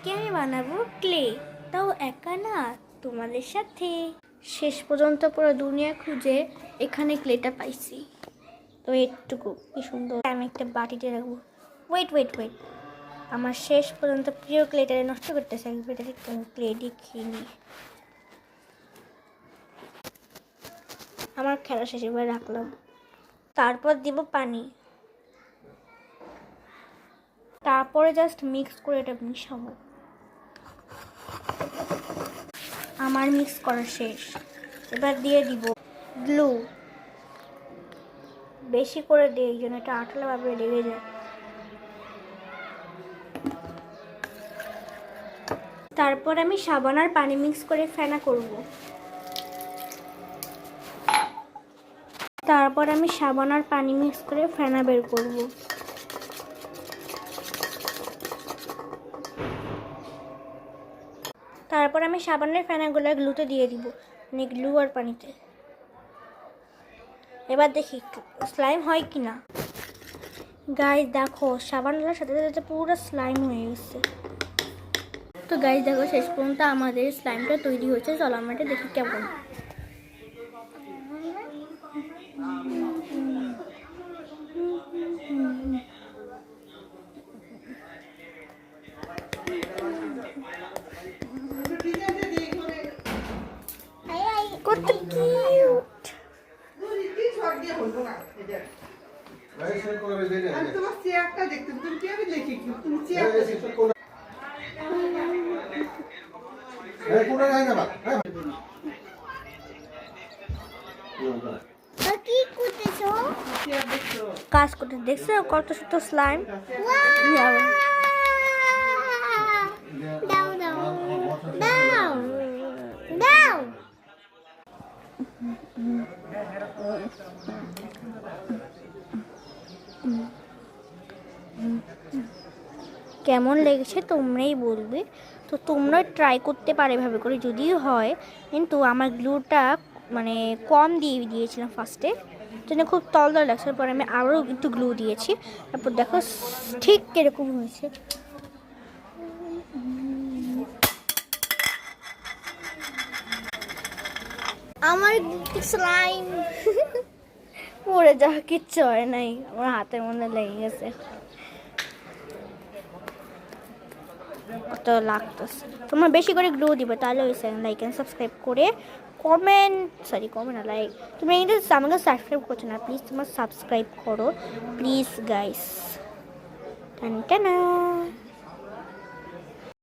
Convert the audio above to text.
আজকে আমি বানাবো ক্লে, তাও একা না, তোমাদের সাথে। শেষ পর্যন্ত পুরো দুনিয়া খুঁজে এখানে ক্লেটা পাইছি। তো এটুকু কি সুন্দর। আমি একটা বাটিতে রাখবো। ওয়েট ওয়েট ওয়েট, আমার শেষ পর্যন্ত প্রিয় ক্লেটা নষ্ট করতেছে। ক্লে খেয়ে নিই। আমার খেলা শেষ, এবার রাখলাম। তারপর দিব পানি, তারপরে জাস্ট মিক্স করে এটা মিশাবো। আমার মিক্স করা শেষ, এবার দিয়ে দিব গ্লু। বেশি করে দিই, এই জন্য এটা আঠালোভাবে লেগে যায়। তারপর আমি সাবান আর পানি মিক্স করে ফেনা করব। তারপর আমি সাবান আর পানি মিক্স করে ফেনা বের করব। তারপর আমি সাবানের ফেনাগুলো গ্লুতে দিয়ে দিব, মানে গ্লু আর পানিতে। এবার দেখি স্লাইম হয় কি না। গাইস দেখো, সাবানগুলোর সাথে সাথে পুরো স্লাইম হয়ে গেছে। তো গাইস দেখো, শেষ পর্যন্ত আমাদের স্লাইমটা তৈরি হয়েছে। চলো আমরা এটা দেখি কেমন। কত কিউট। তোমার চেয়ারটা দেখতে, তুমি কি আমি দেখি তুমি চেয়ারটা দেখো। কাজ করতে দেখছো কত সুন্দর স্লাইম। দাও দাও দাও দাও। কেমন লেগেছে তোমরাই বলবে। তো তোমরা ট্রাই করতে পারো এভাবে করে, যদিও হয়। কিন্তু আমার গ্লুটা মানে কম দিয়ে দিয়েছিলাম ফার্স্টে, জন্য খুব তল লাগছে। পরে আমি আরও একটু গ্লু দিয়েছি। তারপর দেখো ঠিক কিরকম হয়েছে। আমার স্লাইম মরে যা, কিচ্ছু হয় নাই, আমার হাতের মধ্যে লেগে গেছে। কত লাগতেছে। তোমরা বেশি করে গ্লু দিবে, তাহলে হয়েছে। লাইক অ্যান্ড সাবস্ক্রাইব করে কমেন্ট না, লাইক। তুমি কিন্তু আমাকে সাবস্ক্রাইব করছো না, প্লিজ তোমরা সাবস্ক্রাইব করো প্লিজ গাইস। টানা